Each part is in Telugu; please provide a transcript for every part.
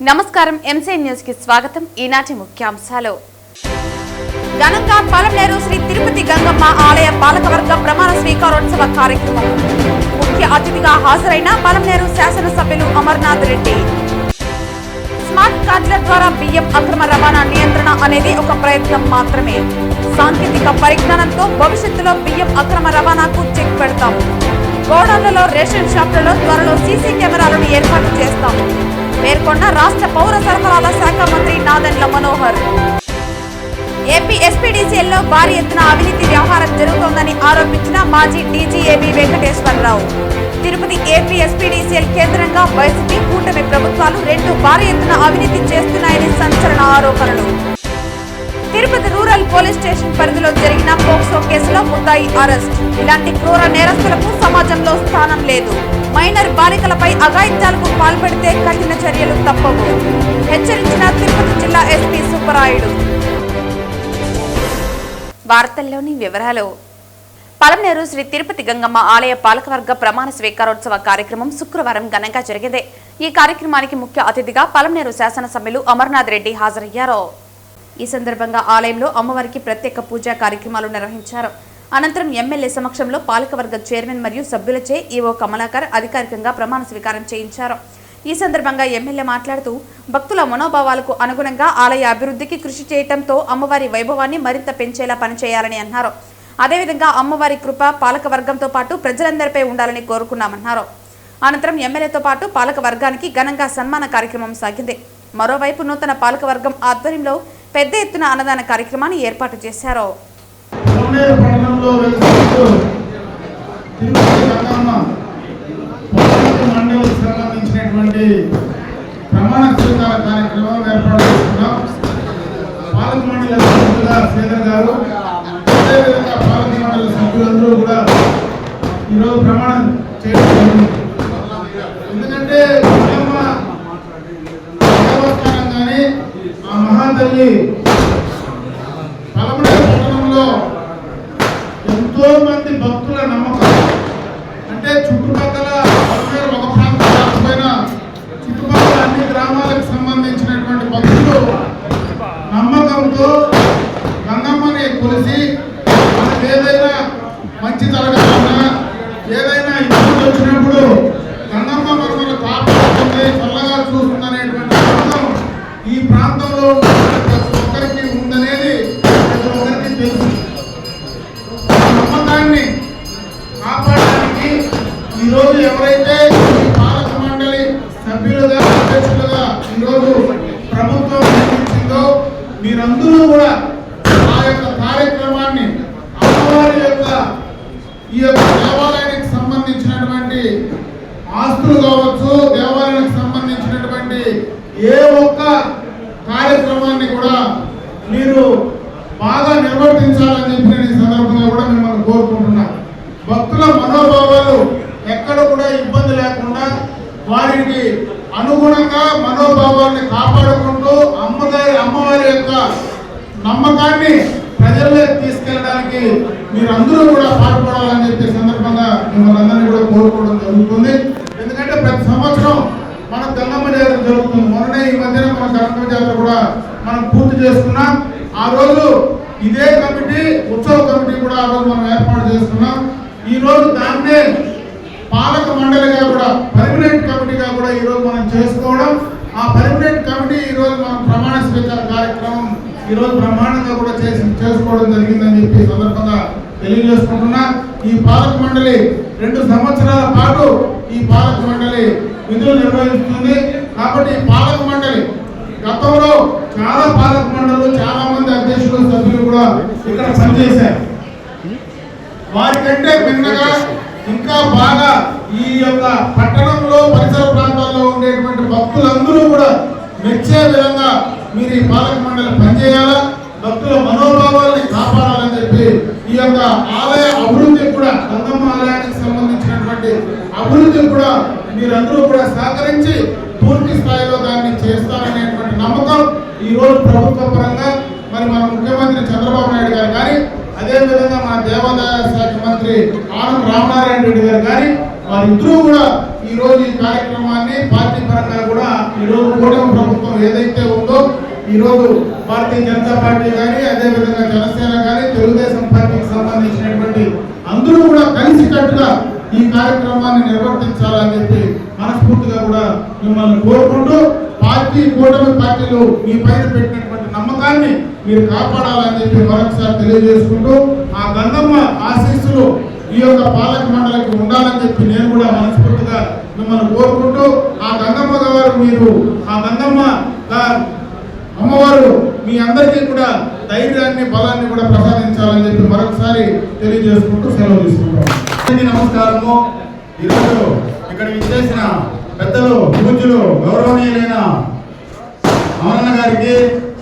నమస్కారం ఎంసీ న్యూస్ కి స్వాగతం. ఈనాటి ముఖ్యాంశాలు. ఘనంగా పలమనేరు శ్రీ తిరుపతి గంగమ్మ ఆలయ పాలకవర్గ ప్రమాణ స్వీకారోత్సవ కార్యక్రమం. ముఖ్య అతిథిగా హాజరైన పలమనేరు శాసనసభ్యులు అమర్నాథ్ రెడ్డి. స్మార్ట్ కార్డుల ద్వారా బియ్యం అక్రమ రవాణా నియంత్రణ అనేది ఒక ప్రయత్నం మాత్రమే. సాంకేతిక పరిజ్ఞానంతో భవిష్యత్తులో బియ్యం అక్రమ రవాణాకు చెక్ పెడతాం. గోడౌన్లలో, రేషన్ షాపులలో త్వరలో సీసీ కెమెరాలను ఏర్పాటు చేస్తాం పేర్కొన్న రాష్ట్ర పౌర సరఫరాల శాఖ మంత్రి నాదెండ్ల మనోహర్. ఏపీ ఎస్పీడీసీఎల్లో భారీ ఎత్తున అవినీతి వ్యవహారం జరుగుతోందని ఆరోపించిన మాజీ డీజీఏబీ వెంకటేశ్వరరావు. తిరుపతి ఏపీ ఎస్పీడీసీఎల్ కేంద్రంగా వైసీపీ కూటమి ప్రభుత్వాలు రెండు భారీ ఎత్తున అవినీతి చేస్తున్నాయని సంచలన ఆరోపణలు. తిరుపతి రూరల్ పోలీస్ స్టేషన్ పరిధిలో జరిగిన పోక్సో కేసులో ముద్దాయి అరెస్ట్. ఇలాంటి క్రూర నేరస్తులకు సమాజంలో స్థానం లేదు. మైనర్ బాలికలపై అఘాయిత్యాలకు పాల్పడితే కఠిన చర్యలు తప్పవు హెచ్చరించిన తిరుపతి జిల్లా ఎస్పీ సుబ్బరాయుడు. వార్తల్లోని వివరాలు. పలమనేరు శ్రీ తిరుపతి గంగమ్మ ఆలయ పాలకవర్గ ప్రమాణ స్వీకారోత్సవ కార్యక్రమం శుక్రవారం ఘనంగా జరిగింది. ఈ కార్యక్రమానికి ముఖ్య అతిథిగా పలమనేరు శాసనసభ్యులు అమర్నాథ్ రెడ్డి హాజరయ్యారు. ఈ సందర్భంగా ఆలయంలో అమ్మవారికి ప్రత్యేక పూజా కార్యక్రమాలు నిర్వహించారు. అనంతరం ఎమ్మెల్యే సమక్షంలో పాలకవర్గ చైర్మన్ మరియు సభ్యులచే ఈవో కమలాకర్ అధికారికంగా ప్రమాణ స్వీకారం చేయించారు. ఈ సందర్భంగా ఎమ్మెల్యే మాట్లాడుతూ భక్తుల మనోభావాలకు అనుగుణంగా ఆలయ అభివృద్ధికి కృషి చేయడంతో అమ్మవారి వైభవాన్ని మరింత పెంచేలా పనిచేయాలని అన్నారు. అదేవిధంగా అమ్మవారి కృప పాలకవర్గంతో పాటు ప్రజలందరిపై ఉండాలని కోరుకున్నామన్నారు. అనంతరం ఎమ్మెల్యేతో పాటు పాలకవర్గానికి ఘనంగా సన్మాన కార్యక్రమం సాగింది. మరోవైపు నూతన పాలకవర్గం ఆధ్వర్యంలో పెద్ద ఎత్తున అన్నదాన కార్యక్రమాన్ని ఏర్పాటు చేశారు. ఎందుకంటే దేవస్థానం కానీ ఆ మహాతల్లి పలమనేరు పట్టణంలో ఎంతో మంది భక్తుల నమ్మకం. అంటే చుట్టుపక్కల పలమనేరు ఒక ప్రాంతం కాకపోయినా చుట్టుపక్కల అన్ని గ్రామాలకు సంబంధించినటువంటి భక్తులు నమ్మకంతో గంగమ్మని కొలిసి మనకు ఏదైనా మంచి జరగాలన్నా ఏదైనా ఇబ్బంది వచ్చినప్పుడు గంగమ్మ మనల్ని కాపాడుతుంది, చల్లగా చూస్తుందనేటువంటి నమ్మకం ఈ ప్రాంతంలో ప్రతి ఒక్కరికి ఉందనేది ప్రతి ఒక్కరికి తెలుసు. ఆ నమ్మకాన్ని కాపాడడానికి ఈరోజు ఎవరైతే ఈ పాలక మండలి సభ్యులుగా అధ్యక్షులుగా ఈరోజు ప్రభుత్వం నిర్మించిందో మీరందరూ కూడా ఆ యొక్క కార్యక్రమాన్ని అమ్మవారి యొక్క ఈ యొక్క దేవాలయానికి సంబంధించినటువంటి ఆస్తులు కావచ్చు, దేవాలయానికి సంబంధించినటువంటి ఏ ఒక్క కార్యక్రమాన్ని కూడా మీరు బాగా నిర్వర్తించాలని చెప్పి నేను ఈ సందర్భంగా కూడా మిమ్మల్ని కోరుకుంటున్నా. భక్తుల మనోభావాలు ఎక్కడ కూడా ఇబ్బంది లేకుండా వారికి అనుగుణంగా మనోభావాల్ని కాపాడుకుంటూ అమ్మవారి యొక్క నమ్మకాన్ని ప్రజల్లోకి తీసుకెళ్ళడానికి మీరందరూ కూడా పాటుపడాలని చెప్పే సందర్భంగా మిమ్మల్ని అందరినీ కూడా కోరుకోవడం జరుగుతుంది. ఎందుకంటే ప్రతి సంవత్సరం మన గంగమ్మ జాతర జరుగుతుంది. మొన్ననే ఈ మధ్యన మన గంగమ్మ జాతర కూడా మనం పూర్తి చేసుకున్నాం. ఆ రోజు ఇదే కమిటీ, ఉత్సవ కమిటీ కూడా ఆ రోజు మనం ఏర్పాటు చేసుకున్నాం. ఈ రోజు దాన్నే పాలక మండలిగా కూడా పర్మనెంట్ కమిటీగా కూడా ఈ రోజు మనం చేసుకోవడం, ఆ పర్మనెంట్ కమిటీ ఈ రోజు మనం ప్రమాణ స్వీకార కార్యక్రమం ఈ రోజు బ్రహ్మాండంగా కూడా చేసుకోవడం జరిగిందని చెప్పి సందర్భంగా తెలియజేసుకుంటున్నా. ఈ పాలక మండలి 2 సంవత్సరాల పాటు ఈ పాలక మండలి విధులు నిర్వహిస్తుంది. కాబట్టి ఈ పాలక మండలి గతంలో చాలా పాలక మండలు, చాలా మంది అధ్యక్షులు, సభ్యులు కూడా ఇక్కడ పనిచేశారు. వారికంటే భిన్నగా ఇంకా బాగా ఈ యొక్క పట్టణంలో పరిసర ప్రాంతాల్లో ఉండేటువంటి భక్తులందరూ కూడా మెచ్చే విధంగా మీరు ఈ పాలక మండలి పనిచేయాలా, భక్తుల మనోభావాల్ని కాపాడాలని చెప్పి ఈ యొక్క ఆలయ అభివృద్ధి కూడా, గంగమ్మ ఆలయానికి సంబంధించినటువంటి అభివృద్ధి కూడా మీరందరూ కూడా సహకరించి పూర్తి స్థాయిలో దాన్ని చేస్తారనేటువంటి నమ్మకం ఈ రోజు ప్రభుత్వ పరంగా మరి మన ముఖ్యమంత్రి చంద్రబాబు నాయుడు గారు కానీ, అదేవిధంగా మన దేవాదాయ శాఖ మంత్రి ఆనం రామనారాయణ రెడ్డి గారు కానీ వారిద్దరూ కూడా ఈ రోజు ఈ కార్యక్రమాన్ని పార్టీ పరంగా కూడా ఈరోజు కూటమి ప్రభుత్వం ఏదైతే ఉందో ఈరోజు భారతీయ జనతా పార్టీ కానీ అదేవిధంగా జనసేన కానీ తెలుగుదేశం పార్టీకి సంబంధించినటువంటి అందరూ కూడా కలిసికట్టుగా ఈ కార్యక్రమాన్ని నిర్వర్తించాలని చెప్పి మనస్ఫూర్తిగా కూడా మిమ్మల్ని కోరుకుంటూ పార్టీ కూటమి పార్టీలు మీ పైన పెట్టినటువంటి నమ్మకాన్ని మీరు కాపాడాలని చెప్పి మరొకసారి తెలియజేసుకుంటూ ఆ గంగమ్మ ఆశీస్సులు ఈ యొక్క పాలక మండలికి ఉండాలని చెప్పి నేను కూడా మనస్ఫూర్తిగా మిమ్మల్ని కోరుకుంటూ ఆ గంగమ్మ గారు మీరు ఆ గంగమ్మ అమ్మవారు మీ అందరికీ కూడా ధైర్యాన్ని బలాన్ని కూడా ప్రసాదించాలని చెప్పి మరొకసారి తెలియజేసుకుంటూ సెలవు తీసుకుంటాం. నమస్కారము. ఈరోజు ఇక్కడ విచ్చేసిన పెద్దలు పూజ్యులు గౌరవనీయులైన అమరన్న గారికి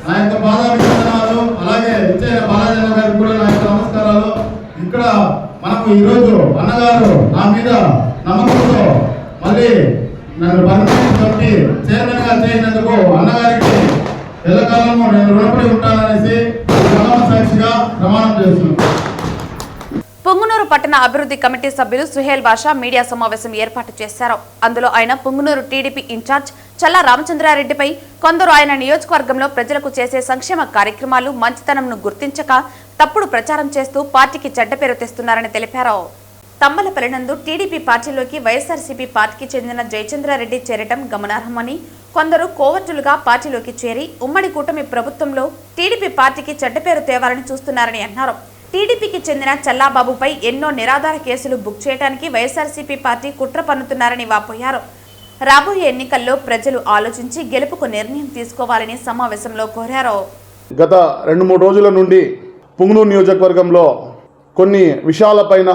నా యొక్క పాదాభివందనాలు, అలాగే ఇచ్చిన బాలాజన్న గారికి కూడా నా యొక్క నమస్కారాలు. ఇక్కడ మనకు ఈరోజు అన్నగారు నా మీద నమ్మకంతో మళ్ళీ నన్ను పర్మిషన్ తోటి చైర్మన్ గా చేసినందుకు అన్నగారికి ఎల్లకాలము నేను రుణపడి ఉంటాననేసి సాక్షిగా ప్రమాణం చేస్తున్నాను. పుంగనూరు పట్టణ అభివృద్ధి కమిటీ సభ్యులు సుహేల్ బాషా మీడియా సమావేశం ఏర్పాటు చేశారు. అందులో ఆయన పుంగనూరు టీడీపీ ఇన్ఛార్జ్ చల్లా రామచంద్రారెడ్డిపై కొందరు ఆయన నియోజకవర్గంలో ప్రజలకు చేసే సంక్షేమ కార్యక్రమాలు మంచితనంను గుర్తించక తప్పుడు ప్రచారం చేస్తూ పార్టీకి చెడ్డ పేరు తెస్తున్నారని తెలిపారు. తంబలపల్లి నందు టీడీపీ పార్టీలోకి వైఎస్ఆర్సీపీ పార్టీకి చెందిన జయచంద్రారెడ్డి చేరటం గమనార్హమని, కొందరు కోవర్టులుగా పార్టీలోకి చేరి ఉమ్మడి కూటమి ప్రభుత్వంలో టీడీపీ పార్టీకి చెడ్డ పేరు తేవాలని చూస్తున్నారని అన్నారు. టీడీపీకి చెందిన చల్లాబాబుపై ఎన్నో నిరాధార కేసులు బుక్ చేయడానికి వైఎస్ఆర్సీపీ పార్టీ కుట్ర పన్నుతున్నారని వాపోయారు. రాబోయే ఎన్నికల్లో ప్రజలు ఆలోచించి గెలుపుకు నిర్ణయం తీసుకోవాలని సమావేశంలో కోరారు. గత 2-3 రోజుల నుండి పుంగనూరు నియోజకవర్గంలో కొన్ని విషయాలపైన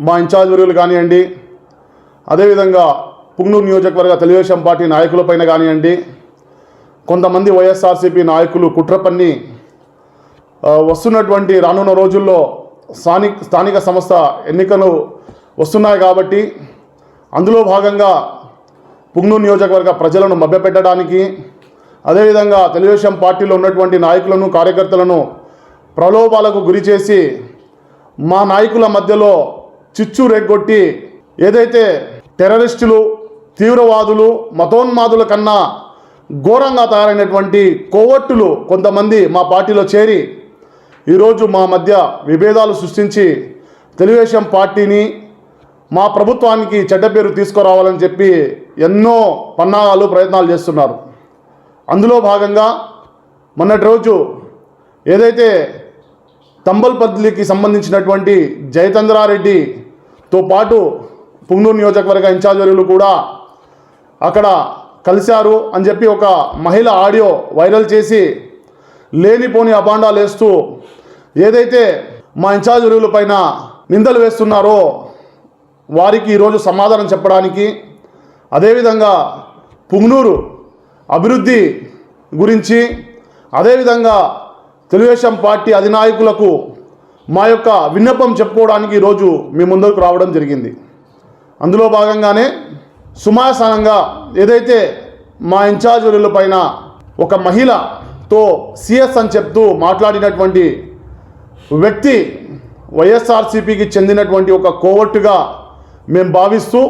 మా ఇన్ఛార్జ్ వర్యులు కానివ్వండి, అదేవిధంగా పుంగనూరు నియోజకవర్గ తెలుగుదేశం పార్టీ నాయకులపైన కానివ్వండి, కొంతమంది వైఎస్ఆర్సీపీ నాయకులు కుట్ర పన్ని వస్తున్నటువంటి రానున్న రోజుల్లో స్థానిక సంస్థ ఎన్నికలు వస్తున్నాయి కాబట్టి అందులో భాగంగా పుంగనూరు నియోజకవర్గ ప్రజలను మభ్యపెట్టడానికి, అదేవిధంగా తెలుగుదేశం పార్టీలో ఉన్నటువంటి నాయకులను కార్యకర్తలను ప్రలోభాలకు గురి చేసి మా నాయకుల మధ్యలో చిచ్చు రేగొట్టి ఏదైతే టెర్రరిస్టులు, తీవ్రవాదులు, మతోన్మాదుల కన్నా ఘోరంగా తయారైనటువంటి కోవట్టులు కొంతమంది మా పార్టీలో చేరి ఈరోజు మా మధ్య విభేదాలు సృష్టించి తెలుగుదేశం పార్టీని, మా ప్రభుత్వానికి చెడ్డ పేరు తీసుకురావాలని చెప్పి ఎన్నో పన్నాగాలు ప్రయత్నాలు చేస్తున్నారు. అందులో భాగంగా మొన్నటి రోజు ఏదైతే తంబల్పల్లికి సంబంధించినటువంటి జయచంద్రారెడ్డితో పాటు పుంగనూరు నియోజకవర్గ ఇన్ఛార్జ్ వర్యులు కూడా అక్కడ కలిశారు అని చెప్పి ఒక మహిళ ఆడియో వైరల్ చేసి లేనిపోని అభాండాలు వేస్తూ ఏదైతే మా ఇన్ఛార్జ్ వర్యుల పైన నిందలు వేస్తున్నారో వారికి ఈరోజు సమాధానం చెప్పడానికి, అదేవిధంగా పుంగనూరు అభివృద్ధి గురించి, అదేవిధంగా తెలుగుదేశం పార్టీ అధినాయకులకు మా యొక్క విన్నపం చెప్పుకోవడానికి ఈరోజు మీ ముందుకు రావడం జరిగింది. అందులో భాగంగానే సుమాసానంగా ఏదైతే మా ఇన్ఛార్జ్ వర్యుల పైన ఒక మహిళతో సిఎస్ అని చెప్తూ మాట్లాడినటువంటి వ్యక్తి వైఎస్ఆర్సీపీకి చెందినటువంటి ఒక కోవర్టుగా మేము భావిస్తూ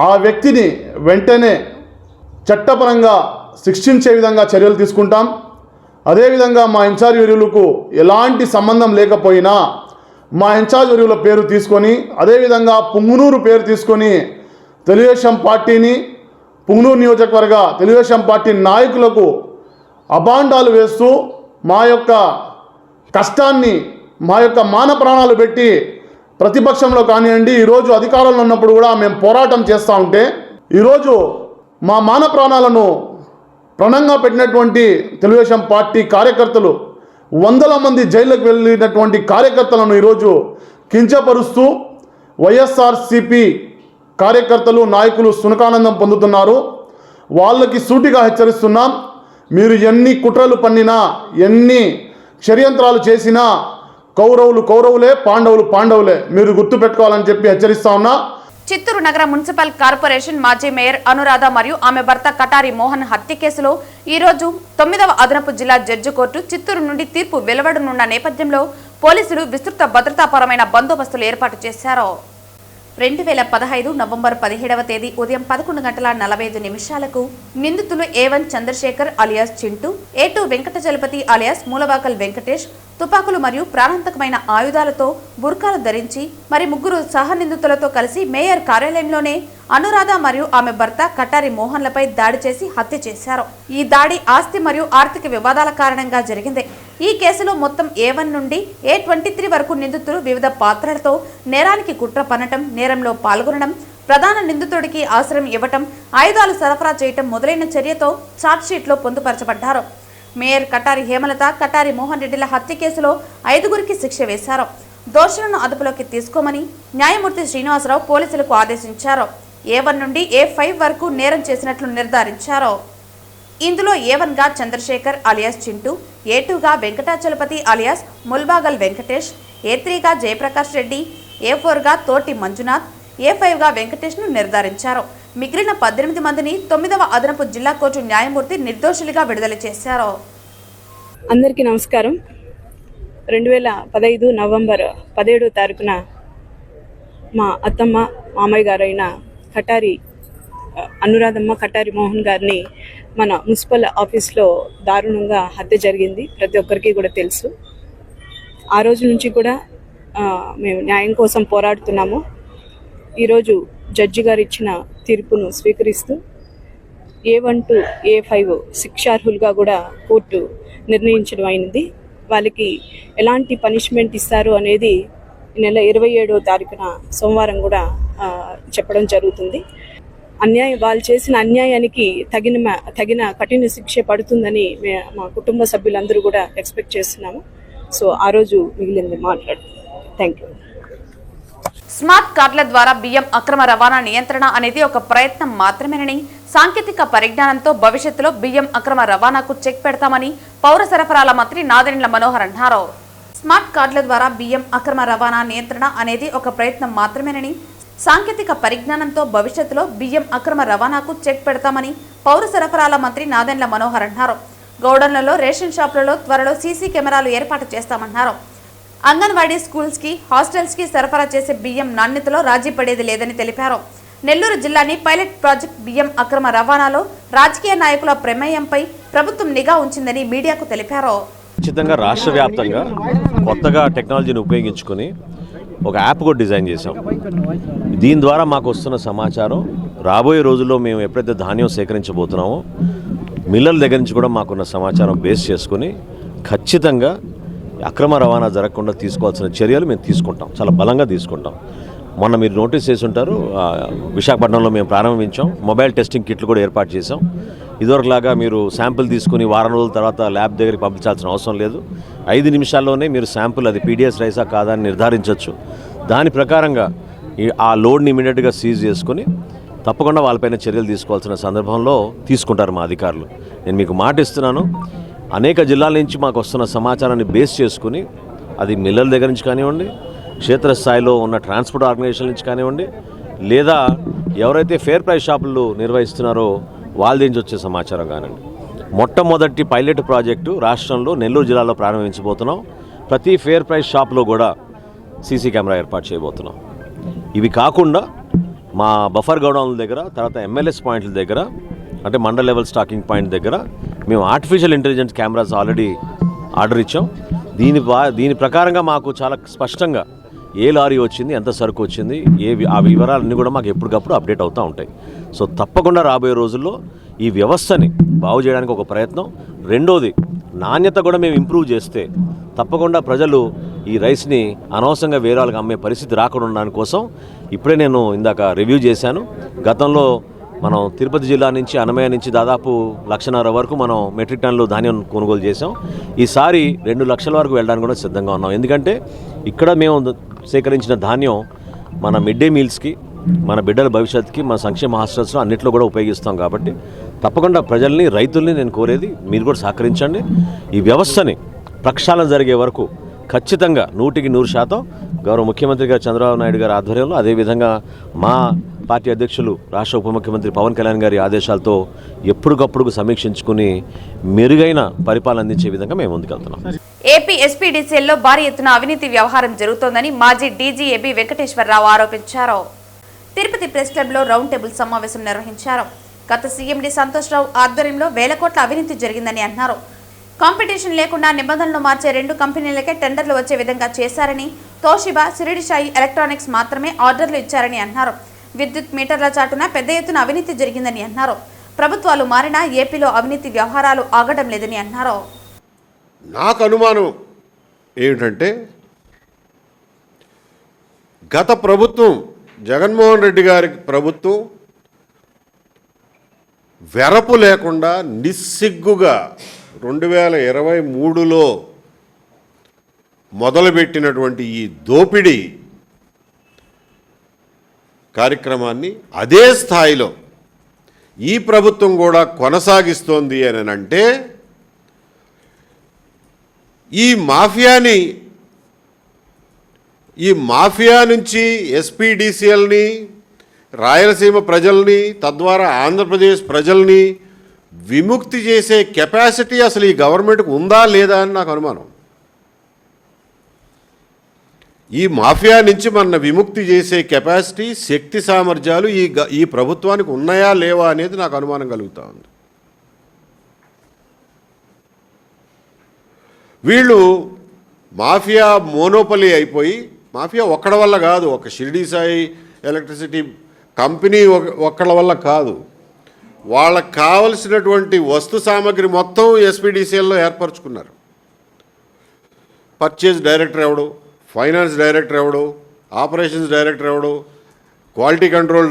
ఆ వ్యక్తిని వెంటనే చట్టపరంగా శిక్షించే విధంగా చర్యలు తీసుకుంటాం. అదేవిధంగా మా ఇన్ఛార్జ్ వర్యులకు ఎలాంటి సంబంధం లేకపోయినా మా ఇన్ఛార్జ్ వర్యుల పేరు తీసుకొని, అదేవిధంగా పుంగనూరు పేరు తీసుకొని తెలుగుదేశం పార్టీని, పుంగనూరు నియోజకవర్గ తెలుగుదేశం పార్టీ నాయకులకు అభాండాలు వేస్తూ మా యొక్క కష్టాన్ని, మా యొక్క మాన ప్రాణాలు పెట్టి ప్రతిపక్షంలో కానివ్వండి, ఈరోజు అధికారంలో ఉన్నప్పుడు కూడా మేము పోరాటం చేస్తూ ఉంటే ఈరోజు మా మాన ప్రాణాలను ప్రణంగా పెట్టినటువంటి తెలుగుదేశం పార్టీ కార్యకర్తలు, 100ల మంది జైలుకు వెళ్ళినటువంటి కార్యకర్తలను ఈరోజు కించపరుస్తూ వైఎస్ఆర్సీపీ కార్యకర్తలు, నాయకులు సునకానందం పొందుతున్నారు. వాళ్ళకి సూటిగా హెచ్చరిస్తున్నాం, మీరు ఎన్ని కుట్రలు పన్నినా, ఎన్ని షడ్యంత్రాలు చేసినా కౌరవులు కౌరవులే, పాండవులు పాండవులే, మీరు గుర్తుపెట్టుకోవాలని చెప్పి హెచ్చరిస్తా ఉన్నా. చిత్తూరు నగర మున్సిపల్ కార్పొరేషన్ మాజీ మేయర్ అనురాధ మరియు ఆమె భర్త కటారి మోహన్ హత్య కేసులో ఈరోజు 9వ అదనపు జిల్లా జడ్జి కోర్టు చిత్తూరు నుండి తీర్పు వెలువడనున్న నేపథ్యంలో పోలీసులు విస్తృత భద్రతాపరమైన బందోబస్తులు ఏర్పాటు చేశారు. 2015 నవంబర్ 17వ తేదీ ఉదయం 11:45 నిందితులు A1 Chandrasekhar alias Chintu, A2 Venkatachalapathi alias Mulavakal Venkatesh తుపాకులు మరియు ప్రాణాంతకమైన ఆయుధాలతో బుర్కాలు ధరించి మరి ముగ్గురు సహ నిందితులతో కలిసి మేయర్ కార్యాలయంలోనే అనురాధ మరియు ఆమె భర్త కటారి మోహన్లపై దాడి చేసి హత్య చేశారు. ఈ దాడి ఆస్తి మరియు ఆర్థిక వివాదాల కారణంగా జరిగింది. ఈ కేసులో మొత్తం A1 నుండి A23 వరకు నిందితులు వివిధ పాత్రలతో నేరానికి కుట్ర పన్నటం, నేరంలో పాల్గొనడం, ప్రధాన నిందితుడికి ఆశ్రయం ఇవ్వటం, ఆయుధాలు సరఫరా చేయటం మొదలైన చర్యతో ఛార్జ్షీట్లో పొందుపరచబడ్డారు. మేయర్ కటారి హేమలత, కటారి మోహన్ రెడ్డిల హత్య కేసులో 5గురికి శిక్ష వేశారు. దోషులను అదుపులోకి తీసుకోమని న్యాయమూర్తి శ్రీనివాసరావు పోలీసులకు ఆదేశించారు. A1 నుండి A5 వరకు నేరం చేసినట్లు నిర్ధారించారు. ఇందులో A1గా చంద్రశేఖర్ అలియాస్ చింటూ, A2గా వెంకటాచలపతి అలియాస్ ముల్బాగల్ వెంకటేష్, A3గా జయప్రకాష్ రెడ్డి, A4గా తోటి మంజునాథ్, A5గా వెంకటేష్ను నిర్ధారించారు. మిగిలిన 18 మందిని 9వ అదనపు జిల్లా కోర్టు న్యాయమూర్తి నిర్దోషులుగా విడుదల చేశారు. అందరికీ నమస్కారం. 2015 నవంబర్ 17వ తారీఖున మా అత్తమ్మ మామయ్య గారైన కటారి అనురాధమ్మ కటారి మోహన్ గారిని మన మున్సిపల్ ఆఫీస్లో దారుణంగా హత్య జరిగింది. ప్రతి ఒక్కరికి కూడా తెలుసు. ఆ రోజు నుంచి కూడా మేము న్యాయం కోసం పోరాడుతున్నాము. ఈరోజు జడ్జి గారు ఇచ్చిన తీర్పును స్వీకరిస్తూ A1 to A5 శిక్షార్హులుగా కూడా కోర్టు నిర్ణయించడం అయినది. వాళ్ళకి ఎలాంటి పనిష్మెంట్ ఇస్తారు అనేది ఈ నెల 27వ తారీఖున సోమవారం కూడా చెప్పడం జరుగుతుంది. వాళ్ళు చేసిన అన్యాయానికి తగిన కఠిన శిక్ష పడుతుందని మా కుటుంబ సభ్యులందరూ కూడా ఎక్స్పెక్ట్ చేస్తున్నాము. సో ఆ రోజు మిగిలింది మాట్లాడు. Thank you. స్మార్ట్ కార్డుల ద్వారా బియ్యం అక్రమ రవాణా నియంత్రణ అనేది ఒక ప్రయత్నం మాత్రమేనని, సాంకేతిక పరిజ్ఞానంతో భవిష్యత్తులో బియ్యం అక్రమ రవాణాకు చెక్ పెడతామని పౌర సరఫరాల మంత్రి నాదెండ్ల మనోహర్ అన్నారు. స్మార్ట్ కార్డుల ద్వారా బియ్యం అక్రమ రవాణా నియంత్రణ అనేది ఒక ప్రయత్నం మాత్రమేనని, సాంకేతిక పరిజ్ఞానంతో భవిష్యత్తులో బియ్యం అక్రమ రవాణాకు చెక్ పెడతామని పౌర సరఫరాల మంత్రి నాదెండ్ల మనోహర్ అన్నారు. గౌడన్లలో, రేషన్ షాపులలో త్వరలో సీసీ కెమెరాలు ఏర్పాటు చేస్తామన్నారు. అంగన్వాడీ స్కూల్స్ కి, హాస్టల్స్ కి సరఫరా చేసే బియ్యం నాణ్యతలో రాజీ పడేది లేదని తెలిపారు. నెల్లూరు జిల్లాని పైలట్ ప్రాజెక్ట్ బియ్యం అక్రమ రవాణాలో రాజకీయ నాయకుల ప్రమేయంపై ప్రభుత్వం నిఘా ఉంచిందని మీడియాకు తెలిపారు. ఖచ్చితంగా రాష్ట్ర వ్యాప్తంగా కొత్తగా టెక్నాలజీని ఉపయోగించుకొని ఒక యాప్ కూడా డిజైన్ చేశాం. దీని ద్వారా మాకు వస్తున్న సమాచారం రాబోయే రోజుల్లో మేము ఎప్పుడైతే ధాన్యం సేకరించబోతున్నామో మిల్లల దగ్గర నుంచి కూడా మాకున్న సమాచారం బేస్ చేసుకుని ఖచ్చితంగా అక్రమ రవాణా జరగకుండా తీసుకోవాల్సిన చర్యలు మేము తీసుకుంటాం, చాలా బలంగా తీసుకుంటాం. మొన్న మీరు నోటీస్ చేసి ఉంటారు, విశాఖపట్నంలో మేము ప్రారంభించాం. మొబైల్ టెస్టింగ్ కిట్లు కూడా ఏర్పాటు చేసాం. ఇదివరకులాగా మీరు శాంపుల్ తీసుకుని వారం రోజుల తర్వాత ల్యాబ్ దగ్గరికి పంపించాల్సిన అవసరం లేదు. 5 నిమిషాల్లోనే మీరు శాంపుల్ అది పీడిఎస్ రైసా కాదా అని నిర్ధారించవచ్చు. దాని ప్రకారంగా ఆ లోడ్ని ఇమీడియట్గా సీజ్ చేసుకుని తప్పకుండా వాళ్ళపైన చర్యలు తీసుకోవాల్సిన సందర్భంలో తీసుకుంటారు మా అధికారులు. నేను మీకు మాట ఇస్తున్నాను, అనేక జిల్లాల నుంచి మాకు వస్తున్న సమాచారాన్ని బేస్ చేసుకుని అది మిల్లల దగ్గర నుంచి కానివ్వండి, క్షేత్రస్థాయిలో ఉన్న ట్రాన్స్పోర్ట్ ఆర్గనైజేషన్ నుంచి కానివ్వండి, లేదా ఎవరైతే ఫేర్ ప్రైస్ షాపులు నిర్వహిస్తున్నారో వాళ్ళ నుంచి వచ్చే సమాచారం కానివ్వండి. మొట్టమొదటి పైలట్ ప్రాజెక్టు రాష్ట్రంలో నెల్లూరు జిల్లాలో ప్రారంభించబోతున్నాం. ప్రతి ఫేర్ ప్రైస్ షాప్లో కూడా సీసీ కెమెరా ఏర్పాటు చేయబోతున్నాం. ఇవి కాకుండా మా బఫర్ గోడౌన్ల దగ్గర, తర్వాత MLS పాయింట్ల దగ్గర, అంటే మండల్ లెవెల్ స్టాకింగ్ పాయింట్ దగ్గర మేము artificial intelligence cameras already order ఇచ్చాం. దీని ప్రకారంగా మాకు చాలా స్పష్టంగా ఏ లారీ వచ్చింది, ఎంత సరుకు వచ్చింది, ఆ వివరాలన్నీ కూడా మాకు ఎప్పటికప్పుడు అప్డేట్ అవుతూ ఉంటాయి. సో తప్పకుండా రాబోయే రోజుల్లో ఈ వ్యవస్థని బాగు చేయడానికి ఒక ప్రయత్నం. రెండోది, నాణ్యత కూడా మేము ఇంప్రూవ్ చేస్తే తప్పకుండా ప్రజలు ఈ రైస్ని అనవసరంగా వేరే వాళ్ళకి అమ్మే పరిస్థితి రాకుండా ఉండడానికి కోసం ఇప్పుడే నేను ఇందాక రివ్యూ చేశాను. గతంలో మనం తిరుపతి జిల్లా నుంచి, అన్నమయ్య నుంచి దాదాపు 1,50,000 వరకు మనం మెట్రిక్ టన్నులు ధాన్యం కొనుగోలు చేసాం. ఈసారి 2 లక్షల వరకు వెళ్ళడానికి కూడా సిద్ధంగా ఉన్నాం. ఎందుకంటే ఇక్కడ మేము సేకరించిన ధాన్యం మన మిడ్ డే మీల్స్కి, మన బిడ్డల భవిష్యత్తుకి, మన సంక్షేమ హాస్టల్స్లో అన్నింటిలో కూడా ఉపయోగిస్తాం. కాబట్టి తప్పకుండా ప్రజల్ని, రైతుల్ని నేను కోరేది మీరు కూడా సహకరించండి. ఈ వ్యవస్థని ప్రక్షాళన జరిగే వరకు ఖచ్చితంగా 100% గౌరవ ముఖ్యమంత్రి గారు చంద్రబాబు నాయుడు గారి ఆధ్వర్యంలో, అదేవిధంగా మా పార్టీ అధ్యక్షులు రాష్ట్ర ఉప ముఖ్యమంత్రి పవన్ కళ్యాణ్ గారి ఆదేశాలతో ఎప్పటికప్పుడు సమీక్షించుకుని మెరుగైన పరిపాలన అందించే విధంగా మేము ముందుకెళ్తున్నాం. ఏపీ ఎస్పీడీసీఎల్లో భారీ ఎత్తున అవినీతి వ్యవహారం జరుగుతోందని మాజీ డీజీ ఏబీ వెంకటేశ్వరరావు ఆరోపించారు. తిరుపతి ప్రెస్ క్లబ్లో రౌండ్ టేబుల్ సమావేశం నిర్వహించారు. గత సీఎండీ సంతోష్ రావు ఆధ్వర్యంలో వేల కోట్ల అవినీతి జరిగిందని అన్నారు. కాంపిటీషన్ లేకుండా నిబంధనలు మార్చే 2 కంపెనీలకే టెండర్లు వచ్చే విధంగా చేశారని, తోషిబా, షిరిడి సాయి ఎలక్ట్రానిక్స్ మాత్రమే ఆర్డర్లు ఇచ్చారని అన్నారు. విద్యుత్ మీటర్ల చాటున పెద్ద ఎత్తున అవినీతి జరిగిందని అన్నారు. ప్రభుత్వాలు మారినా ఏపీలో అవినీతి వ్యవహారాలు ఆగడం లేదని అన్నారు. నాకు అనుమానం ఏమిటంటే గత ప్రభుత్వం జగన్మోహన్ రెడ్డి గారి ప్రభుత్వం వెరపు లేకుండా నిస్సిగ్గుగా 2023లో మొదలుపెట్టినటువంటి ఈ దోపిడీ కార్యక్రమాన్ని అదే స్థాయిలో ఈ ప్రభుత్వం కూడా కొనసాగిస్తోంది అని అంటే ఈ మాఫియా నుంచి ఎస్పీడీసీఎల్ని, రాయలసీమ ప్రజల్ని, తద్వారా ఆంధ్రప్రదేశ్ ప్రజల్ని విముక్తి చేసే కెపాసిటీ అసలు ఈ గవర్నమెంట్కి ఉందా లేదా అని నాకు అనుమానం. ఈ మాఫియా నుంచి మన విముక్తి చేసే కెపాసిటీ, శక్తి సామర్థ్యాలు ఈ ప్రభుత్వానికి ఉన్నాయా లేవా అనేది నాకు అనుమానం కలుగుతూ ఉంది. వీళ్ళు మాఫియా మోనోపలి అయిపోయి, మాఫియా ఒక్కడి వల్ల కాదు, ఒక షిరిడి సాయి ఎలక్ట్రిసిటీ కంపెనీ ఒక్కడి వల్ల కాదు, వాళ్ళకు కావలసినటువంటి వస్తు సామాగ్రి మొత్తం ఎస్పీడీసీఎల్లో ఏర్పరచుకున్నారు. పర్చేజ్ డైరెక్టర్ ఎవడు, ఫైనాన్స్ డైరెక్టర్ ఎవడు, ఆపరేషన్స్ డైరెక్టర్ ఎవడు, క్వాలిటీ కంట్రోల్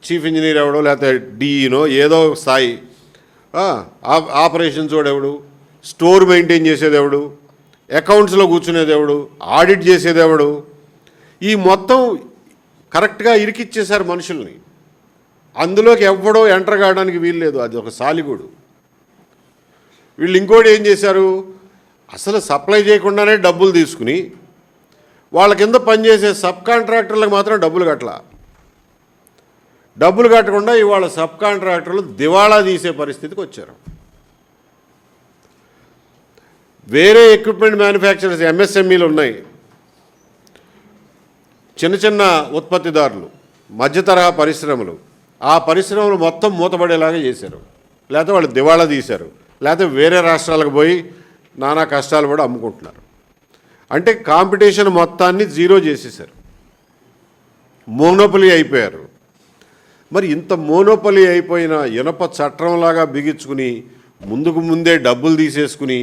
చీఫ్ ఇంజనీర్ ఎవడో, లేకపోతే డిఈనో ఏదో స్థాయి, ఆపరేషన్స్ వాడు స్టోర్ మెయింటైన్ చేసేది ఎవడు, అకౌంట్స్లో కూర్చునేది ఎవడు, ఆడిట్ చేసేది ఎవడు, ఈ మొత్తం కరెక్ట్గా ఇరికిచ్చేశారు మనుషుల్ని. అందులోకి ఎవడో ఎంటర్ కావడానికి వీల్లేదు, అది ఒక సాలిగూడు. వీళ్ళు ఇంకోటి ఏం చేశారు, అసలు సప్లై చేయకుండానే డబ్బులు తీసుకుని వాళ్ళ కింద పనిచేసే సబ్ కాంట్రాక్టర్లకు మాత్రం డబ్బులు కట్టకుండా ఇవాళ సబ్ కాంట్రాక్టర్లు దివాళా తీసే పరిస్థితికి వచ్చారు. వేరే ఎక్విప్మెంట్ మ్యానుఫ్యాక్చరర్స్, ఎంఎస్ఎంఈలు ఉన్నాయి, చిన్న చిన్న ఉత్పత్తిదారులు, మధ్య తరహా పరిశ్రమలు, ఆ పరిశ్రమలు మొత్తం మూతపడేలాగా చేశారు. లేకపోతే వాళ్ళు దివాళా తీశారు, లేకపోతే వేరే రాష్ట్రాలకు పోయి నానా కష్టాలు కూడా అమ్ముకుంటున్నారు. అంటే కాంపిటీషన్ మొత్తాన్ని జీరో చేసేసారు, మోనోపలి అయిపోయారు. మరి ఇంత మోనోపలి అయిపోయిన ఇనప చట్రంలాగా బిగించుకుని ముందుకు ముందే డబ్బులు తీసేసుకుని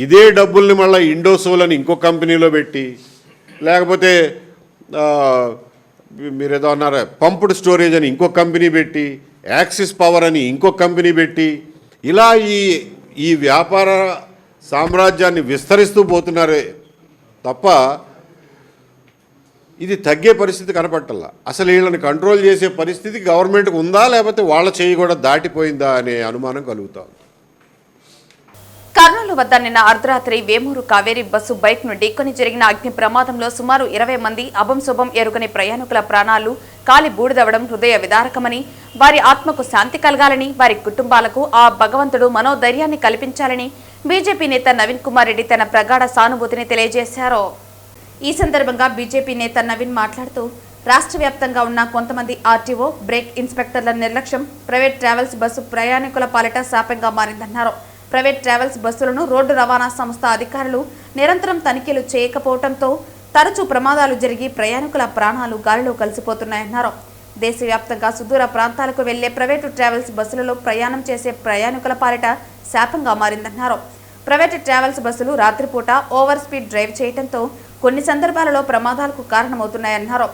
ఇదే డబ్బుల్ని మళ్ళీ ఇండోసోల్ అని ఇంకో కంపెనీలో పెట్టి, లేకపోతే మీరేదో అన్నారా పంప్డ్ స్టోరేజ్ అని ఇంకో కంపెనీ పెట్టి, యాక్సిస్ పవర్ అని ఇంకో కంపెనీ పెట్టి, ఇలా ఈ వ్యాపార సామ్రాజ్యాన్ని విస్తరిస్తూ పోతున్నారే తప్ప ఇది తగ్గే పరిస్థితి కనపట్టల్లా. అసలు వీళ్ళని కంట్రోల్ చేసే పరిస్థితి గవర్నమెంట్కి ఉందా, లేకపోతే వాళ్ళ చేయి కూడా దాటిపోయిందా అనే అనుమానం కలుగుతుంది. కర్నూలు వద్ద నిన్న అర్ధరాత్రి వేమూరు కావేరీ బస్సు బైక్ ను ఢీకొని జరిగిన అగ్ని ప్రమాదంలో సుమారు 20 మంది అభంశుభం ఎరుగని ప్రయాణికుల ప్రాణాలు కాలి బూడిదవడం హృదయ విదారకమని, వారి ఆత్మకు శాంతి కలగాలని, వారి కుటుంబాలకు ఆ భగవంతుడు మనోధైర్యాన్ని కల్పించాలని బీజేపీ నేత నవీన్ కుమార్ రెడ్డి తన ప్రగాఢ సానుభూతిని తెలియజేశారు. ఈ సందర్భంగా బీజేపీ నేత నవీన్ మాట్లాడుతూ, రాష్ట్ర వ్యాప్తంగా ఉన్న కొంతమంది ఆర్టీఓ, బ్రేక్ ఇన్స్పెక్టర్ల నిర్లక్ష్యం ప్రైవేట్ ట్రావెల్స్ బస్సు ప్రయాణికుల పాలిట శాపంగా మారిందన్నారు. ప్రైవేట్ ట్రావెల్స్ బస్సులను రోడ్డు రవాణా సంస్థ అధికారులు నిరంతరం తనిఖీలు చేయకపోవడంతో తరచూ ప్రమాదాలు జరిగి ప్రయాణికుల ప్రాణాలు గాలిలో కలిసిపోతున్నాయన్నారు. దేశవ్యాప్తంగా సుదూర ప్రాంతాలకు వెళ్లే ప్రైవేటు ట్రావెల్స్ బస్సులలో ప్రయాణం చేసే ప్రయాణికుల పాలిట శాపంగా మారిందన్నారు. ప్రైవేట్ ట్రావెల్స్ బస్సులు రాత్రిపూట ఓవర్ స్పీడ్ డ్రైవ్ చేయడంతో కొన్ని సందర్భాలలో ప్రమాదాలకు కారణమవుతున్నాయన్నారు.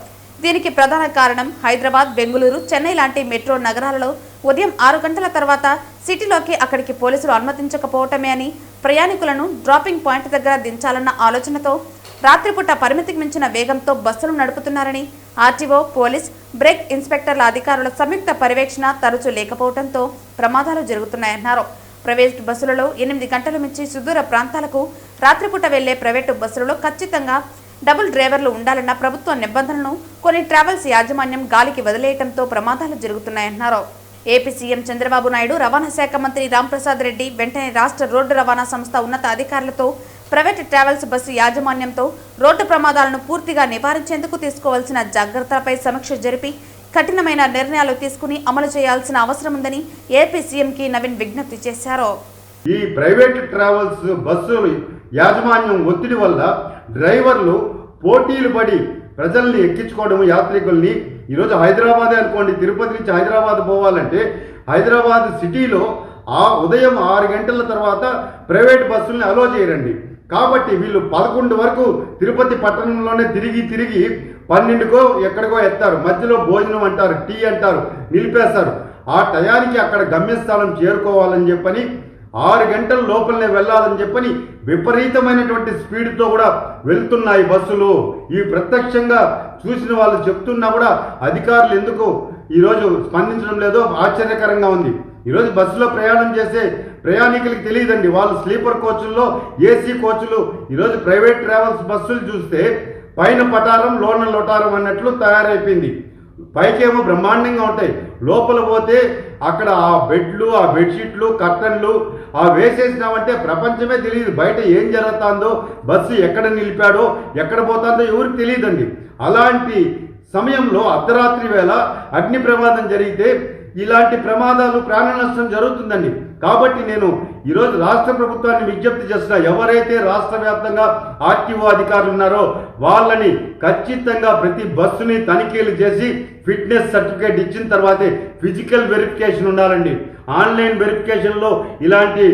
దీనికి ప్రధాన కారణం హైదరాబాద్, బెంగళూరు, చెన్నై లాంటి మెట్రో నగరాలలో ఉదయం 6 గంటల తర్వాత సిటీలోకి అక్కడికి పోలీసులు అనుమతించకపోవటమే అని, ప్రయాణికులను డ్రాపింగ్ పాయింట్ దగ్గర దించాలన్న ఆలోచనతో రాత్రిపూట పరిమితికి మించిన వేగంతో బస్సులు నడుపుతున్నారని, ఆర్టీఓ, పోలీస్, బ్రేక్ ఇన్స్పెక్టర్ల అధికారుల సంయుక్త పర్యవేక్షణ తరచూ లేకపోవడంతో ప్రమాదాలు జరుగుతున్నాయన్నారు. ప్రైవేట్ బస్సులలో 8 గంటల మించి సుదూర ప్రాంతాలకు రాత్రిపూట వెళ్లే ప్రైవేటు బస్సులలో ఖచ్చితంగా డబుల్ డ్రైవర్లు ఉండాలన్న ప్రభుత్వ నిబంధనలను కొన్ని ట్రావెల్స్ యాజమాన్యం గాలికి వదిలేయడంతో ప్రమాదాలు జరుగుతున్నాయన్నారు. ఏపీ సీఎం చంద్రబాబు నాయుడు, రవాణా శాఖ మంత్రి రాంప్రసాద్ రెడ్డి వెంటనే రాష్ట్ర రోడ్డు రవాణా సంస్థ ఉన్నత అధికారులతో ప్రైవేట్ ట్రావెల్స్ బస్సు యాజమాన్యంతో రోడ్డు ప్రమాదాలను పూర్తిగా నివారించేందుకు తీసుకోవాల్సిన జాగ్రత్తలపై సమీక్ష జరిపి కఠినమైన నిర్ణయాలు తీసుకుని అమలు చేయాల్సిన అవసరం ఉందని ఏపీ సీఎంకి నవీన్ విజ్ఞప్తి చేశారు. ఈ ప్రైవేట్ ట్రావెల్స్ బస్సులు యాజమాన్యం ఒత్తిడి వల్ల డ్రైవర్లు పోటీలు పడి ప్రజల్ని ఎక్కించుకోవడం, యాత్రికుల్ని ఈరోజు హైదరాబాదే అనుకోండి, తిరుపతి నుంచి హైదరాబాద్ పోవాలంటే హైదరాబాద్ సిటీలో ఉదయం 6 గంటల తర్వాత ప్రైవేట్ బస్సుల్ని అలో చేయరండి. కాబట్టి వీళ్ళు 11 వరకు తిరుపతి పట్టణంలోనే తిరిగి 12కో ఎక్కడికో ఎత్తారు. మధ్యలో భోజనం అంటారు, టీ అంటారు, నిలిపేస్తారు. ఆ టయానికి అక్కడ గమ్యస్థానం చేరుకోవాలని చెప్పని 6 గంటల లోపలనే వెళ్ళాలని చెప్పని విపరీతమైనటువంటి స్పీడ్తో కూడా వెళ్తున్నాయి బస్సులు. ఈ ప్రత్యక్షంగా చూసిన వాళ్ళు చెప్తున్నా కూడా అధికారులు ఎందుకు ఈరోజు స్పందించడం లేదో ఆశ్చర్యకరంగా ఉంది. ఈరోజు బస్సులో ప్రయాణం చేసే ప్రయాణికులకు తెలియదండి. వాళ్ళు స్లీపర్ కోచ్ల్లో, ఏసీ కోచ్లు, ఈరోజు ప్రైవేట్ ట్రావెల్స్ బస్సులు చూస్తే పైన పటారం లోన లొటారం అన్నట్లు తయారైపోయింది. పైకేమో బ్రహ్మాండంగా ఉంటాయి, లోపల పోతే అక్కడ ఆ బెడ్లు, ఆ బెడ్షీట్లు, కర్టన్లు వేసేసినామంటే ప్రపంచమే తెలియదు. బయట ఏం జరుగుతుందో, బస్సు ఎక్కడ నిలిపాడో, ఎక్కడ పోతుందో ఎవరికి తెలియదండి. అలాంటి సమయంలో అర్ధరాత్రి వేళ అగ్ని ప్రమాదం జరిగితే ఇలాంటి ప్రమాదాలు, ప్రాణ నష్టం జరుగుతుందండి. కాబట్టి నేను ఈరోజు రాష్ట్ర ప్రభుత్వాన్ని విజ్ఞప్తి చేస్తున్నా, ఎవరైతే రాష్ట్ర వ్యాప్తంగా ఆర్టీఓ అధికారులు ఉన్నారో వాళ్ళని ఖచ్చితంగా ప్రతి బస్సుని తనిఖీలు చేసి ఫిట్నెస్ సర్టిఫికేట్ ఇచ్చిన తర్వాతే ఫిజికల్ వెరిఫికేషన్ ఉండాలండి. ఆన్లైన్ వెరిఫికేషన్లో ఇలాంటి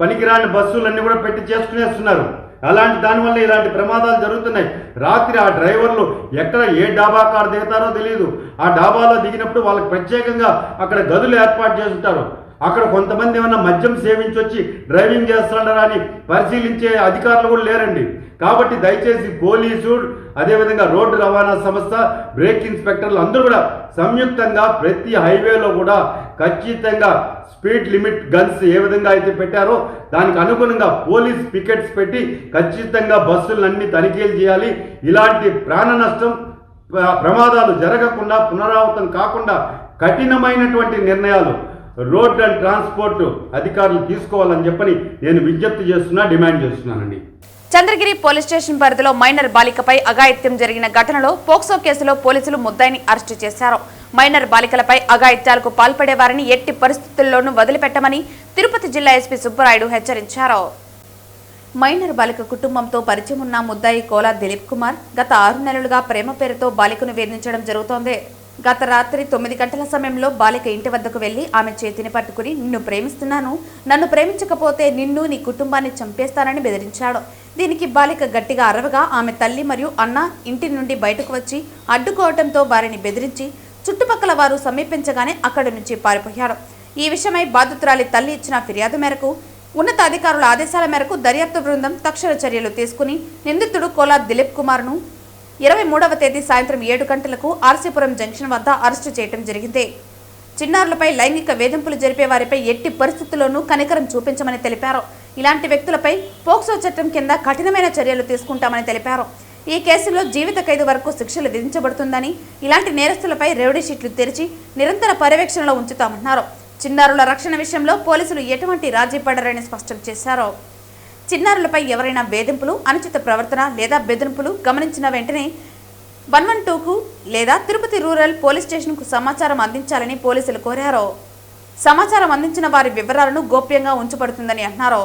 పనికిరాని బస్సులన్నీ కూడా పెట్టి చేసుకునేస్తున్నారు. అలాంటి దానివల్ల ఇలాంటి ప్రమాదాలు జరుగుతున్నాయి. రాత్రి ఆ డ్రైవర్లు ఎక్కడ ఏ డాబా కాడ దిగుతారో తెలియదు. ఆ డాబాలో దిగినప్పుడు వాళ్ళకి ప్రత్యేకంగా అక్కడ గదులు ఏర్పాటు చేస్తుంటారు. అక్కడ కొంతమంది ఏమన్నా మద్యం సేవించి వచ్చి డ్రైవింగ్ చేస్తున్నారా అని పరిశీలించే అధికారులు కూడా లేరండి. కాబట్టి దయచేసి పోలీసు, అదేవిధంగా రోడ్డు రవాణా సంస్థ, బ్రేక్ ఇన్స్పెక్టర్లు అందరూ కూడా సంయుక్తంగా ప్రతి హైవేలో కూడా ఖచ్చితంగా స్పీడ్ లిమిట్ గన్స్ ఏ విధంగా అయితే పెట్టారో దానికి అనుగుణంగా పోలీస్ పికెట్స్ పెట్టి ఖచ్చితంగా బస్సులన్నీ తనిఖీలు చేయాలి. ఇలాంటి ప్రాణ నష్టం, ప్రమాదాలు జరగకుండా, పునరావృతం కాకుండా కఠినమైనటువంటి నిర్ణయాలు రోడ్ అండ్ ట్రాన్స్పోర్ట్ అధికారులు తీసుకోవాలని చెప్పని నేను విజ్ఞప్తి చేస్తున్నా, డిమాండ్ చేస్తున్నానండి. చంద్రగిరి పోలీస్ స్టేషన్ పరిధిలో మైనర్ బాలికపై అఘాయిత్యం జరిగిన ఘటనలో పోక్సో కేసులో పోలీసులు ముద్దాయిని అరెస్టు చేశారు. మైనర్ బాలికలపై అఘాయిత్యాలకు పాల్పడేవారిని ఎట్టి పరిస్థితుల్లోనూ వదిలిపెట్టమని తిరుపతి జిల్లా ఎస్పీ సుబ్బరాయుడు హెచ్చరించారు. మైనర్ బాలిక కుటుంబంతో పరిచయం ఉన్న ముద్దాయి కోలా దిలీప్ కుమార్ గత 6 నెలలుగా ప్రేమ పేరుతో బాలికను వేధించడం జరుగుతోంది. గత రాత్రి 9 గంటల సమయంలో బాలిక ఇంటి వద్దకు వెళ్లి ఆమె చేతిని పట్టుకుని నిన్ను ప్రేమిస్తున్నాను, నన్ను ప్రేమించకపోతే నిన్ను, నీ కుటుంబాన్ని చంపేస్తానని బెదిరించాడు. దీనికి బాలిక గట్టిగా అరవగా ఆమె తల్లి మరియు అన్న ఇంటి నుండి బయటకు వచ్చి అడ్డుకోవడంతో వారిని బెదిరించి చుట్టుపక్కల వారు సమీపించగానే అక్కడి నుంచి పారిపోయారు. ఈ విషయమై బాధితురాలి తల్లి ఇచ్చిన ఫిర్యాదు మేరకు ఉన్నతాధికారుల ఆదేశాల మేరకు దర్యాప్తు బృందం తక్షణ చర్యలు తీసుకుని నిందితుడు కోలా దిలీప్ కుమార్ను 23వ తేదీ సాయంత్రం 7 గంటలకు ఆర్సీపురం జంక్షన్ వద్ద అరెస్టు చేయడం జరిగింది. చిన్నారులపై లైంగిక వేధింపులు జరిపే వారిపై ఎట్టి పరిస్థితుల్లోనూ కనికరం చూపించమని తెలిపారు. ఇలాంటి వ్యక్తులపై పోక్సో చట్టం కింద కఠినమైన చర్యలు తీసుకుంటామని తెలిపారు. ఈ కేసులో జీవిత ఖైదు వరకు శిక్షలు విధించబడుతుందని, ఇలాంటి నేరస్తులపై రెవడీ షీట్లు తెరిచి నిరంతర పర్యవేక్షణలో ఉంచుతామన్నారు. చిన్నారుల రక్షణ విషయంలో పోలీసులు ఎటువంటి రాజీ పడరని స్పష్టం చేశారు. చిన్నారులపై ఎవరైనా వేధింపులు, అనుచిత ప్రవర్తన లేదా బెదిరింపులు గమనించిన వెంటనే 112కు లేదా తిరుపతి రూరల్ పోలీస్ స్టేషన్కు సమాచారం అందించాలని పోలీసులు కోరారు. సమాచారం అందించిన వారి వివరాలను గోప్యంగా ఉంచబడుతుందని అన్నారు.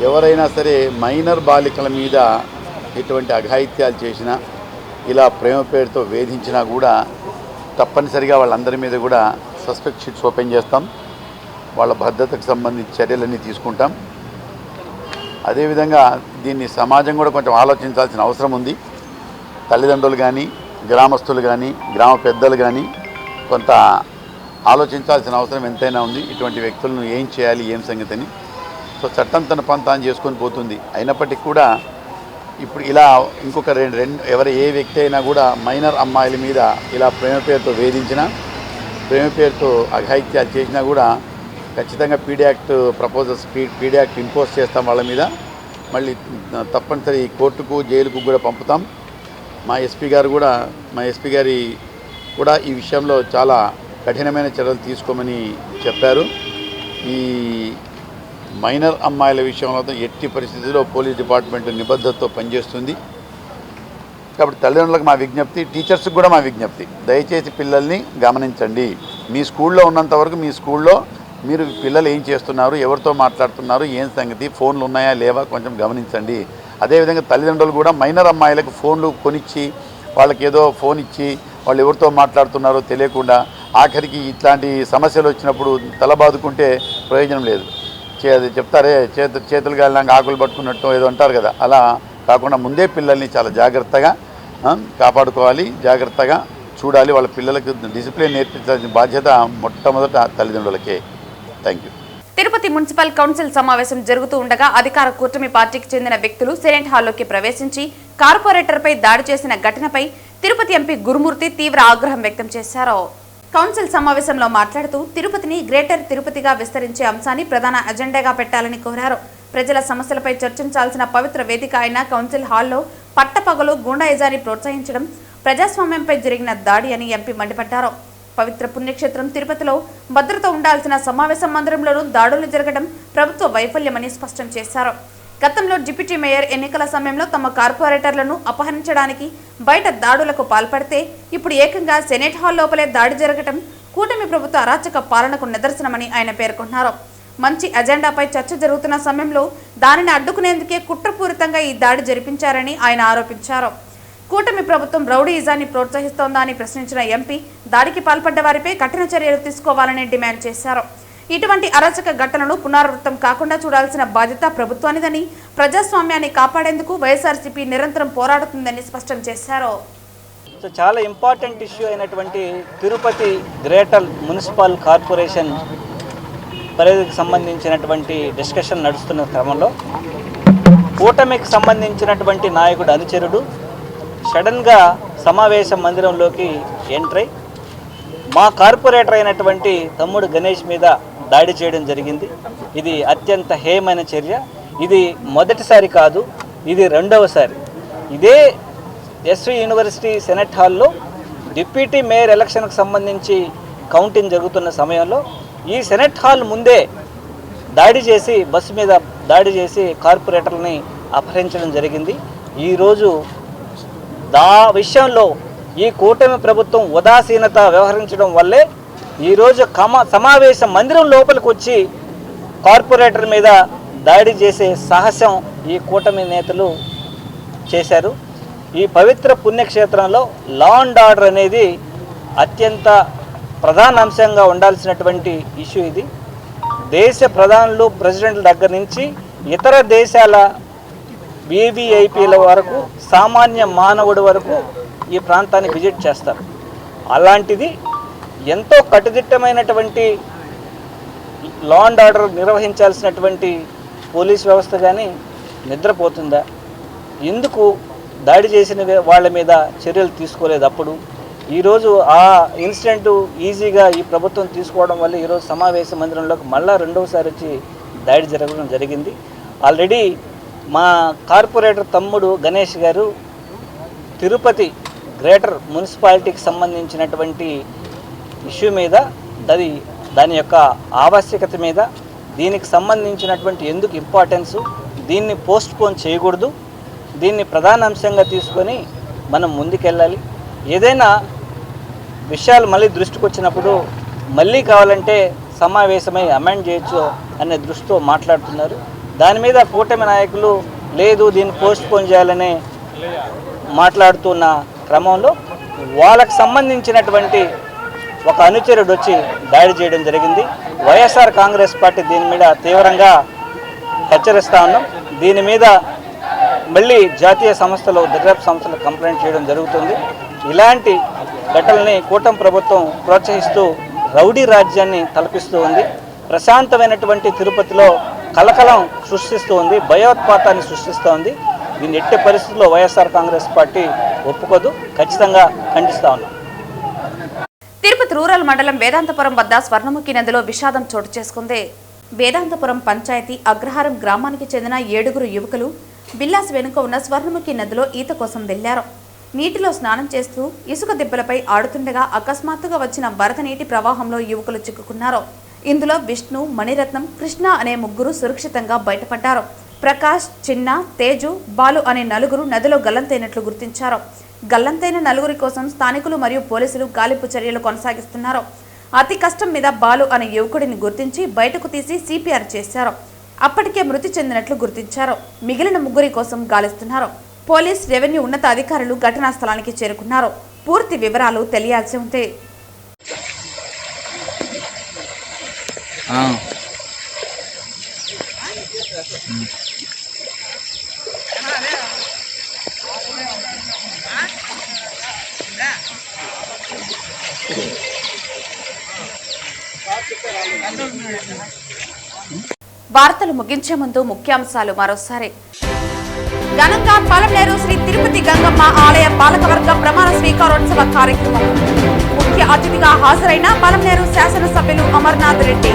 ఎవరైనా సరే మైనర్ బాలికల మీద ఎటువంటి అఘాయిత్యాలు చేసినా, ఇలా ప్రేమ పేరుతో వేధించినా కూడా తప్పనిసరిగా వాళ్ళందరి మీద కూడా సస్పెక్ట్ షీట్స్ ఓపెన్ చేస్తాం. వాళ్ళ భద్రతకు సంబంధించి చర్యలన్నీ తీసుకుంటాం. అదేవిధంగా దీన్ని సమాజం కూడా కొంచెం ఆలోచించాల్సిన అవసరం ఉంది. తల్లిదండ్రులు కానీ, గ్రామస్తులు కానీ, గ్రామ పెద్దలు కానీ కొంత ఆలోచించాల్సిన అవసరం ఎంతైనా ఉంది. ఇటువంటి వ్యక్తులను ఏం చేయాలి, ఏం సంగతిని. సో చట్టం తన పని తాను చేసుకొని పోతుంది. అయినప్పటికీ కూడా ఇప్పుడు ఇలా ఇంకొక ఏ వ్యక్తి అయినా కూడా మైనర్ అమ్మాయిల మీద ఇలా ప్రేమ పేరుతో వేధించినా, ప్రేమ పేరుతో అఘాయిత్యాలు చేసినా కూడా ఖచ్చితంగా PD act proposals, PD act impose చేస్తాం వాళ్ళ మీద. మళ్ళీ తప్పనిసరి కోర్టుకు, జైలుకు కూడా పంపుతాం. మా ఎస్పీ గారి కూడా ఈ విషయంలో చాలా కఠినమైన చర్యలు తీసుకోమని చెప్పారు. మైనర్ అమ్మాయిల విషయంలో ఎట్టి పరిస్థితుల్లో పోలీస్ డిపార్ట్మెంట్ నిబద్ధతతో పనిచేస్తుంది. కాబట్టి తల్లిదండ్రులకు మా విజ్ఞప్తి, టీచర్స్కి కూడా మా విజ్ఞప్తి, దయచేసి పిల్లల్ని గమనించండి. మీ స్కూల్లో ఉన్నంత వరకు మీ స్కూల్లో మీరు పిల్లలు ఏం చేస్తున్నారు, ఎవరితో మాట్లాడుతున్నారు, ఏం సంగతి, ఫోన్లు ఉన్నాయా లేవా కొంచెం గమనించండి. అదేవిధంగా తల్లిదండ్రులు కూడా మైనర్ అమ్మాయిలకు ఫోన్లు కొనిచ్చి వాళ్ళకి ఏదో ఫోన్ ఇచ్చి వాళ్ళు ఎవరితో మాట్లాడుతున్నారో తెలియకుండా ఆఖరికి ఇట్లాంటి సమస్యలు వచ్చినప్పుడు తలబాదుకుంటే ప్రయోజనం లేదు. చెప్తారే చేతులు గాలినాక ఆకులు పట్టుకున్నట్టు ఏదో అంటారు కదా, అలా కాకుండా ముందే పిల్లల్ని చాలా జాగ్రత్తగా కాపాడుకోవాలి, జాగ్రత్తగా చూడాలి. వాళ్ళ పిల్లలకు డిసిప్లిన్ నేర్పించాల్సిన బాధ్యత మొట్టమొదట తల్లిదండ్రులకే. Thank you. Tirupati municipal council సమావేశం జరుగుతూ ఉండగా అధికార కూటమి పార్టీకి చెందిన వ్యక్తులు సెనెట్ హాల్లోకి ప్రవేశించి కార్పొరేటర్పై దాడి చేసిన ఘటనపై తిరుపతి ఎంపీ గురుమూర్తి తీవ్ర ఆగ్రహం వ్యక్తం చేశారు. కౌన్సిల్ సమావేశంలో మాట్లాడుతూ తిరుపతిని గ్రేటర్ తిరుపతిగా విస్తరించే అంశాన్ని ప్రధాన అజెండాగా పెట్టాలని కోరారు. ప్రజల సమస్యలపై చర్చించాల్సిన పవిత్ర వేదిక అయిన కౌన్సిల్ హాల్లో పట్టపగలు గూండాయిజాన్ని ప్రోత్సహించడం ప్రజాస్వామ్యంపై జరిగిన దాడి అని ఎంపీ మండిపడ్డారు. పవిత్ర పుణ్యక్షేత్రం తిరుపతిలో భద్రత ఉండాల్సిన సమావేశ మందిరంలోనూ దాడులు జరగడం ప్రభుత్వ వైఫల్యమని స్పష్టం చేశారు. గతంలో డిప్యూటీ మేయర్ ఎన్నికల సమయంలో తమ కార్పొరేటర్లను అపహరించడానికి బయట దాడులకు పాల్పడితే ఇప్పుడు ఏకంగా సెనెట్ హాల్ లోపలే దాడి జరగడం కూటమి ప్రభుత్వ అరాచక పాలనకు నిదర్శనమని ఆయన పేర్కొన్నారు. మంచి అజెండాపై చర్చ జరుగుతున్న సమయంలో దానిని అడ్డుకునేందుకే కుట్రపూరితంగా ఈ దాడి జరిపించారని ఆయన ఆరోపించారు. కూటమి ప్రభుత్వం రౌడీయిజాన్ని ప్రోత్సహిస్తోందా అని ప్రశ్నించిన ఎంపీ దాడికి పాల్పడ్డ వారిపై కఠిన చర్యలు తీసుకోవాలని డిమాండ్ చేశారు. ఇటువంటి అరాచక ఘటనలు పునరావృతం కాకుండా చూడాల్సిన బాధ్యత ప్రభుత్వానిదని, ప్రజాస్వామ్యాన్ని కాపాడేందుకు వైఎస్ఆర్సీపీ నిరంతరం పోరాడుతుందని స్పష్టం చేశారు. చాలా ఇంపార్టెంట్ ఇష్యూ అయినటువంటి తిరుపతి గ్రేటర్ మున్సిపల్ కార్పొరేషన్ పరిధికి సంబంధించినటువంటి డిస్కషన్ నడుస్తున్న క్రమంలో కూటమికి సంబంధించినటువంటి నాయకుడు అనుచరుడు సడన్గా సమావేశ మందిరంలోకి ఎంట్రై మా కార్పొరేటర్ అయినటువంటి తమ్ముడు గణేష్ మీద దాడి చేయడం జరిగింది. ఇది అత్యంత హేయమైన చర్య. ఇది మొదటిసారి కాదు, ఇది రెండవసారి. ఇదే ఎస్వి యూనివర్సిటీ సెనెట్ హాల్లో డిప్యూటీ మేయర్ ఎలక్షన్కు సంబంధించి కౌంటింగ్ జరుగుతున్న సమయంలో ఈ సెనెట్ హాల్ ముందే దాడి చేసి బస్సు మీద దాడి చేసి కార్పొరేటర్ని అపహరించడం జరిగింది. ఈరోజు విషయంలో ఈ కూటమి ప్రభుత్వం ఉదాసీనత వ్యవహరించడం వల్లే ఈరోజు సమావేశ మందిరం లోపలికి వచ్చి కార్పొరేటర్ మీద దాడి చేసే సాహసం ఈ కూటమి నేతలు చేశారు. ఈ పవిత్ర పుణ్యక్షేత్రంలో లా అండ్ ఆర్డర్ అనేది అత్యంత ప్రధాన అంశంగా ఉండాల్సినటువంటి ఇష్యూ ఇది. దేశ ప్రధానులు, ప్రెసిడెంట్ల దగ్గర నుంచి ఇతర దేశాల వివిఐపీల వరకు, సామాన్య మానవుడి వరకు ఈ ప్రాంతాన్ని విజిట్ చేస్తారు. అలాంటిది ఎంతో కట్టుదిట్టమైనటువంటి లా అండ్ ఆర్డర్ నిర్వహించాల్సినటువంటి పోలీస్ వ్యవస్థ కానీ నిద్రపోతుందా? ఎందుకు దాడి చేసిన వాళ్ళ మీద చర్యలు తీసుకోలేదు? అప్పుడు ఈరోజు ఆ ఇన్సిడెంట్ ఈజీగా ఈ ప్రభుత్వం తీసుకోవడం వల్ల ఈరోజు సమావేశ మందిరంలోకి మళ్ళా రెండవసారి వచ్చి దాడి జరగడం జరిగింది. ఆల్రెడీ మా కార్పొరేటర్ తమ్ముడు గణేష్ గారు తిరుపతి గ్రేటర్ మున్సిపాలిటీకి సంబంధించినటువంటి ఇష్యూ మీద, దాని యొక్క ఆవశ్యకత మీద, దీనికి సంబంధించినటువంటి ఎందుకు ఇంపార్టెన్సు, దీన్ని పోస్ట్పోన్ చేయకూడదు, దీన్ని ప్రధాన అంశంగా తీసుకొని మనం ముందుకెళ్ళాలి. ఏదైనా విషయాలు మళ్ళీ దృష్టికి వచ్చినప్పుడు మళ్ళీ కావాలంటే సమావేశమై అమెండ్ చేయొచ్చు అనే దృష్టితో మాట్లాడుతున్నారు. దాని మీద కూటమి నాయకులు లేదు దీన్ని పోస్ట్పోన్ చేయాలని మాట్లాడుతున్న క్రమంలో వాళ్ళకు సంబంధించినటువంటి ఒక అనుచరుడు వచ్చి దాడి చేయడం జరిగింది. వైఎస్ఆర్ కాంగ్రెస్ పార్టీ దీని మీద తీవ్రంగా హెచ్చరిస్తూ ఉన్నాం. దీని మీద మళ్ళీ జాతీయ సంస్థలు, దర్యాప్తు సంస్థలు కంప్లైంట్ చేయడం జరుగుతుంది. ఇలాంటి ఘటనల్ని కూటమి ప్రభుత్వం ప్రోత్సహిస్తూ రౌడీ రాజ్యాన్ని తలపిస్తూ ఉంది. ప్రశాంతమైనటువంటి తిరుపతిలో కలకలం సృష్టిస్తూ ఉంది, భయోత్పాతాన్ని సృష్టిస్తూ ఉంది. దీన్ని ఎట్టి పరిస్థితుల్లో వైఎస్ఆర్ కాంగ్రెస్ పార్టీ ఒప్పుకోదు, ఖచ్చితంగా ఖండిస్తూ ఉన్నాం. తిరుపతి రూరల్ మండలం వేదాంతపురం వద్ద స్వర్ణముఖి నదిలో విషాదం చోటు చేసుకుంది. వేదాంతపురం పంచాయతీ అగ్రహారం గ్రామానికి చెందిన 7 యువకులు బిల్లాస్ వెనుక ఉన్న స్వర్ణముఖి నదిలో ఈత కోసం వెళ్లారు. నీటిలో స్నానం చేస్తూ ఇసుక దిబ్బలపై ఆడుతుండగా అకస్మాత్తుగా వచ్చిన వరద నీటి ప్రవాహంలో యువకులు చిక్కుకున్నారు. ఇందులో విష్ణు, మణిరత్నం, కృష్ణ అనే ముగ్గురు సురక్షితంగా బయటపడ్డారు. ప్రకాష్, చిన్న, తేజు, బాలు అనే నలుగురు నదిలో గల్లంతైనట్లు గుర్తించారు. గల్లంతైన నలుగురి కోసం స్థానికులు మరియు పోలీసులు గాలింపు చర్యలు కొనసాగిస్తున్నారు. అతి కష్టం మీద బాలు అనే యువకుడిని గుర్తించి బయటకు తీసి CPR చేశారు. అప్పటికే మృతి చెందినట్లు గుర్తించారు. మిగిలిన ముగ్గురి కోసం గాలిస్తున్నారు. పోలీస్, రెవెన్యూ ఉన్నత అధికారులు ఘటనా స్థలానికి చేరుకున్నారు. పూర్తి వివరాలు తెలియాల్సి ఉంది. వార్తలు ముగించే ముందు ముఖ్యాంశాలు మరోసారి. ఘనంగా పలమనేరు శ్రీ తిరుపతి గంగమ్మ ఆలయ పాలకవర్గ ప్రమాణ స్వీకారోత్సవ కార్యక్రమం. ముఖ్య అతిథిగా హాజరైన పలమనేరు శాసనసభ్యులు అమర్నాథ్ రెడ్డి.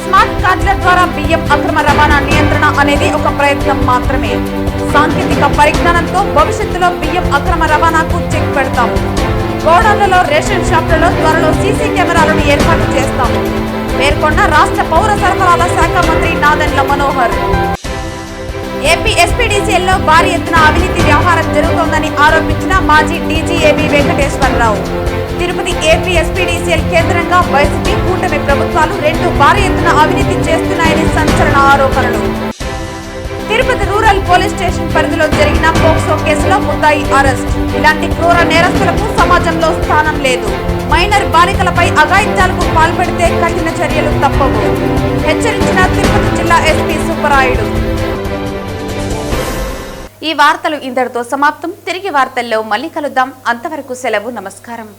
స్మార్ట్ కార్డుల ద్వారా బియ్యం అక్రమ రవాణా నియంత్రణ అనేది ఒక ప్రయత్నం మాత్రమే. సాంకేతిక పరిజ్ఞానంతో భవిష్యత్తులో బియ్యం అక్రమ రవాణాకు చెక్ పెడతాం. గోడౌన్లలో, రేషన్ షాపులలో త్వరలో CC కెమెరాలను ఏర్పాటు చేస్తాం పేర్కొన్న రాష్ట్ర పౌర సరఫరాల శాఖ మంత్రి నాదెండ్ల మనోహర్. ఏపీ SPDCL భారీ ఎత్తున అవినీతి వ్యవహారం జరుగుతోందని ఆరోపించిన మాజీ DGAB Venkateswara Rao. Tirupati AP SPDCL కేంద్రంగా వైసీపీ కూటమి ప్రభుత్వాలు రెండు భారీ ఎత్తున అవినీతి చేస్తున్నాయని సంచలన ఆరోపణలు. తిరుపతి రూరల్ పోలీస్ స్టేషన్ పరిధిలో జరిగిన పోక్సో కేసులో ముద్దాయి అరెస్ట్. ఇలాంటి క్రూర నేరస్తులకు సమాజంలో స్థానం లేదు. మైనర్ బాలికలపై అఘాయిత్యాలకు పాల్పడితే కఠిన చర్యలు తప్పవు. హెచ్చరించిన తిరుపతి జిల్లా SP సుబ్బరాయుడు. ఈ వార్తలు ఇంతటితో సమాప్తం. తిరిగి వార్తల్లో మళ్ళీ కలుద్దాం. అంతవరకు సెలవు. నమస్కారం.